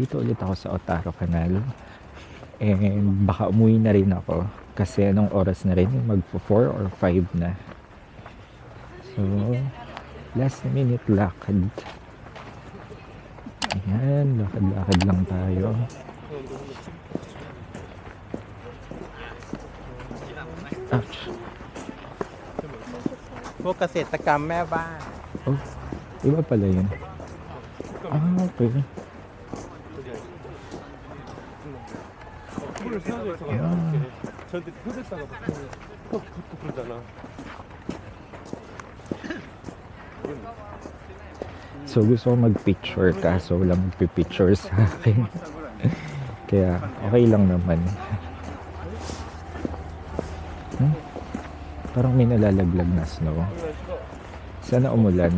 nandito ulit ako sa Otaro Canal. And baka umuwi na rin ako. Kasi anong oras na rin? Magpo 4 or 5 na. So, last minute lakad. Ayan, lakad-lakad lang tayo. Ouch. พวกเกษตรกรรมแม่บ้าน Oh, iba pala yun. Okay. 물을 세워져 있어. 저한테 흡입사가 붙고 그러잖아. So gusto ko mag-picture kaso wala magpipicture sa akin. Kaya okay lang naman. Parang may nalalaglag na snow. Sana umulan.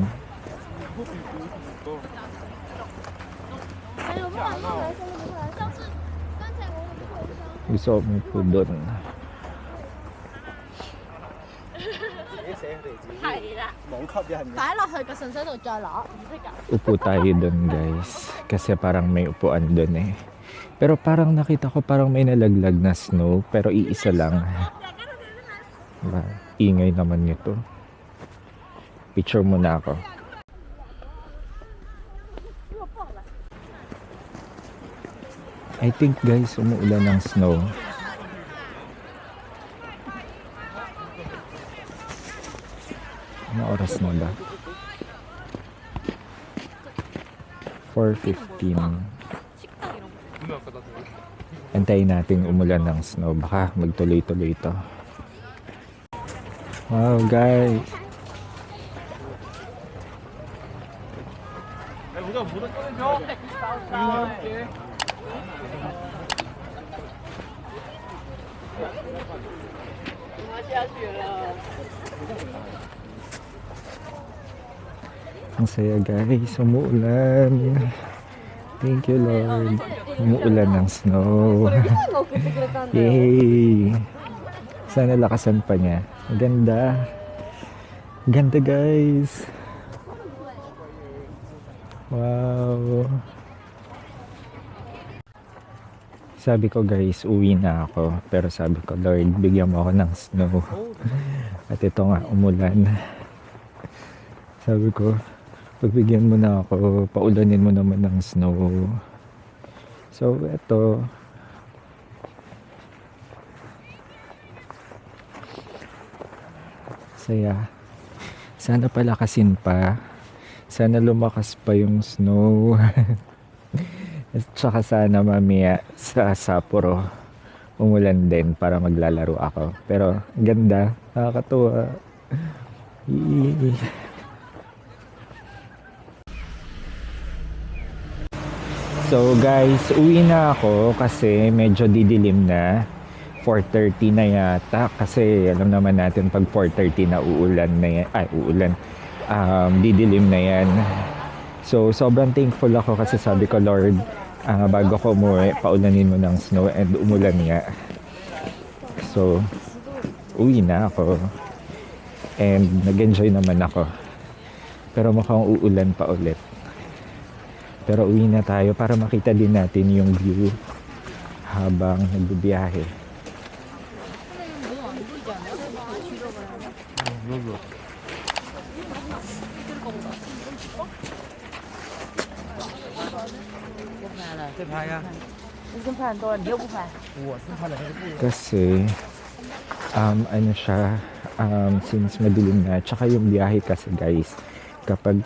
Gusto ko po doon. 係啦，網吸引嘅。擺落去個信箱度再攞，唔識㗎。 Upo tayo doon guys. Kasi parang may upuan doon eh. Pero parang nakita ko parang may nalaglag na snow. Pero iisa lang. Diba? Ingay naman nito. Picture muna ako. I think guys, umuulan ng snow. Ano oras na ba? 4:15. Antayin natin umulan ng snow. Baka magtuloy-tuloy ito. Wow guys. Ang saya guys, umuulan. Thank you Lord. Umuulan ng snow. Yay! Sana lakasan pa niya. Ang ganda. Ang ganda guys. Wow. Sabi ko guys, uwi na ako. Pero sabi ko, Lord, bigyan mo ako ng snow. At ito nga, umulan. Sabi ko, pagbigyan mo na ako, paulanin mo naman ng snow. So, ito. Saya. Sana palakasin pa. Sana lumakas pa yung snow. At saka sana mamaya sa Sapporo umulan din para maglalaro ako. Pero ganda, nakakatuwa. Yee. So guys, uwi na ako kasi medyo didilim na. 4:30 na yata kasi alam naman natin pag 4:30 na uulan na yan. Ay, uulan. Didilim na yan. So sobrang thankful ako kasi sabi ko, Lord, bago ko umuwi, paulanin mo ng snow and umulan nga. So, uwi na ako. And nag-enjoy naman ako. Pero mukhang uulan pa ulit. Pero uwi na tayo para makita din natin yung view habang nagbibiyahe. Kasi ano siya, since madilim na, tsaka yung biyahe kasi guys, kapag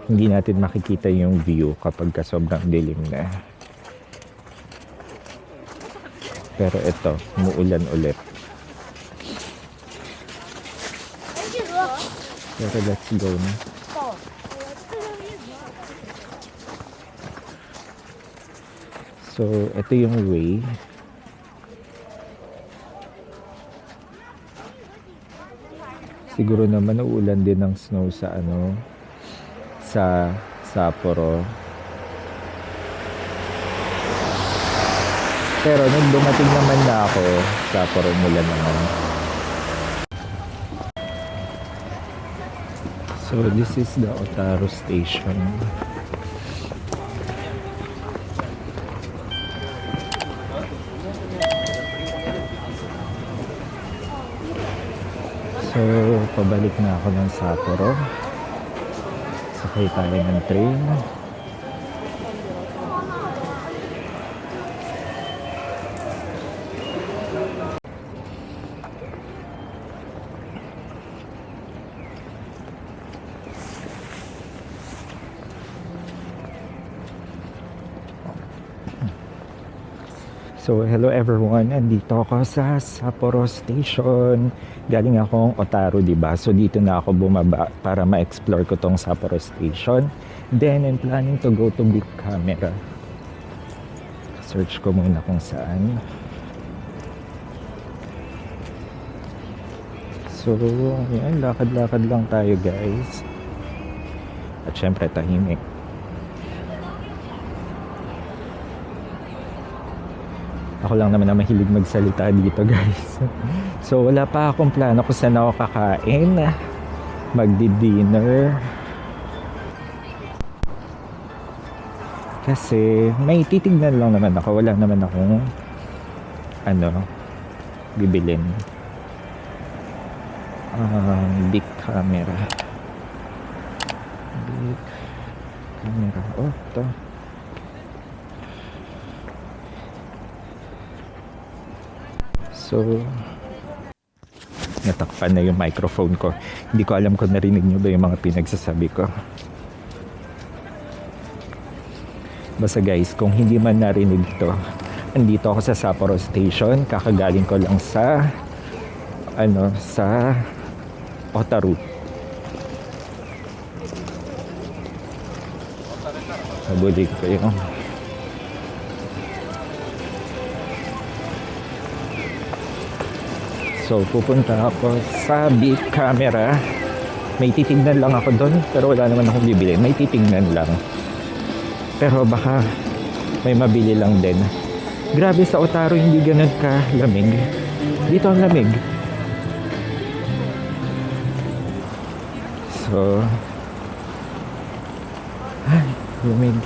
hindi natin makikita yung view kapag sobrang dilim na. Pero ito, umuulan ulit. Pero let's go na. So, ito yung way. Siguro naman uulan din ng snow sa sa Sapporo. Pero nung dumating naman na ako, Sapporo umulan naman. So, this is the Otaro Station. So, pabalik na ako ng Sapporo. Sakay tayo ng train. So, hello everyone. Andito ako sa Sapporo Station. Galing akong Otaru, diba? So, dito na ako bumaba para ma-explore ko tong Sapporo Station. Then, I'm planning to go to Big Camera. Search ko muna kung saan. So, yan. Lakad-lakad lang tayo, guys. At syempre, tahimik. Ako lang naman na mahilig magsalita dito, guys. So, wala pa akong plano kung saan ako kakain. Magdi-dinner. Kasi, may titignan lang naman ako. Wala naman akong, bibilin. Big camera. Big camera. Oh, ito. So, natakpan na yung microphone ko. Hindi ko alam kung narinig nyo ba yung mga pinagsasabi ko. Basta guys, kung hindi man narinig to, andito ako sa Sapporo Station. Kakagaling ko lang sa Otaru. Habulin ko yung so, pupunta ako sa Big Camera. May titignan lang ako doon, pero wala naman akong bibili. May titignan lang. Pero baka may mabili lang din. Grabe, sa Otaru hindi ganun ka lamig. Dito ang lamig. So, ay, lamig.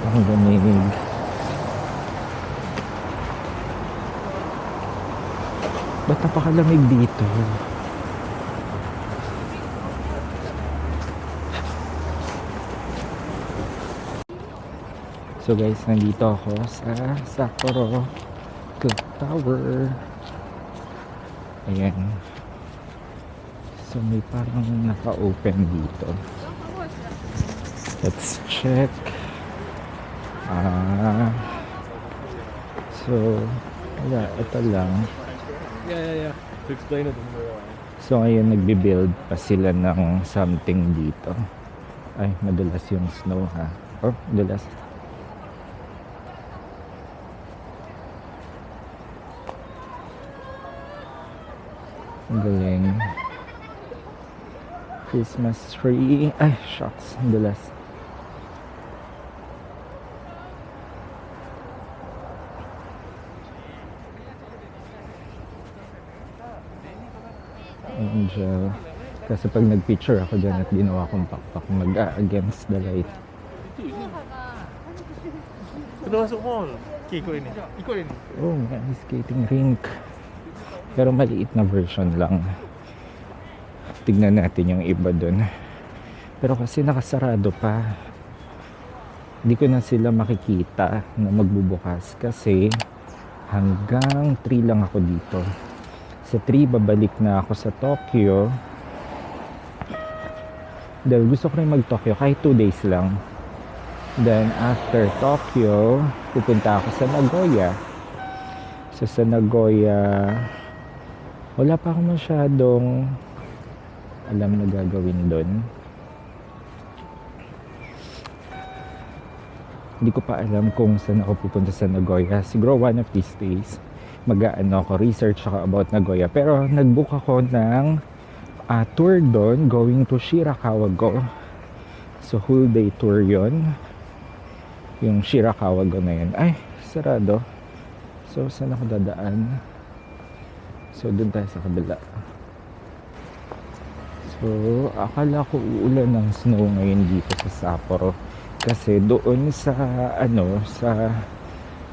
Ang lamig. Ba't napakalamig dito? So guys, nandito ako sa Sapporo Clock Tower. Ayan. So may parang naka-open dito. Let's check. So, wala, ito lang. Yeah. To explain it. So, ngayon nagbi-build pa sila ng something dito. Ay, madulas yung snow ha. Oh, madulas. Ang galing. Christmas tree. Ay, shucks. Madulas. Angel. Kasi pag nag-picture ako dyan at ginawa kong pakpak mag-against the light. Termasuk mall. Okay, ikut ini. Ikut ini. Oh, may ice skating rink. Pero maliit na version lang. Tignan natin yung iba dun. Pero kasi nakasarado pa. Hindi ko na sila makikita na magbubukas kasi hanggang 3 lang ako dito. Sa 3, babalik na ako sa Tokyo. Dahil gusto ko rin mag-Tokyo kahit 2 days lang. Then after Tokyo, pupunta ako sa Nagoya. So sa Nagoya, wala pa ako masyadong alam na gagawin doon. Hindi ko pa alam kung saan ako pupunta sa Nagoya. Siguro one of these days mag-aano ako, research ako about Nagoya. Pero nag-book ako ng tour doon going to Shirakawa-go. So whole day tour yon. Yung Shirakawa-go na yun. Ay, sarado. So saan ako dadaan? So doon tayo sa kabila. So akala ko uulan ng snow ngayon dito sa Sapporo. Kasi doon sa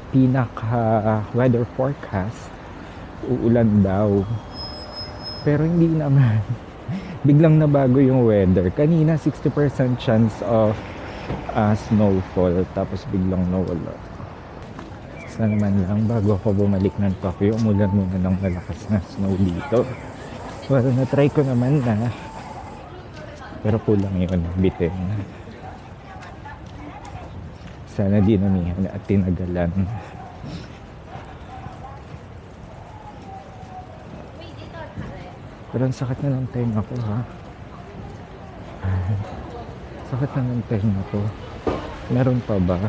pinaka weather forecast, uulan daw. Pero hindi naman. Biglang nabago yung weather. Kanina 60% chance of snowfall, tapos biglang nawala. Sana naman lang bago ako bumalik ng Tokyo, umulan muna ng malakas na snow dito. Well, na-try ko naman na, pero kulang yun, bitin. Sana dinamihan at tinagalan. Pero ang sakit na ng tenga ko, ha? Sakit na ng tenga ko. Meron pa ba?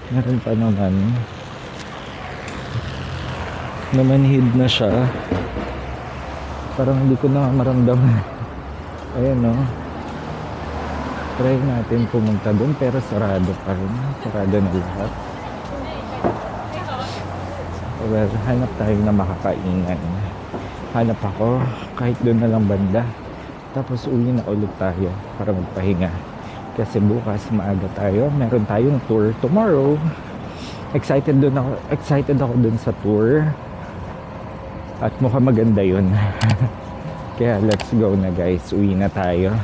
Meron pa naman. Namanhid na siya. Parang hindi ko na maramdaman. Ayan, no? Try natin pumunta doon pero sarado pa rin. Sarado na lahat. Well, hanap tayo na makakainan. Hanap ako kahit doon na lang banda. Tapos uwi na ulit tayo para magpahinga. Kasi bukas maaga tayo. Meron tayong tour tomorrow. Excited ako dun sa tour. At mukhang maganda yun. Kaya let's go na guys. Uwi na tayo.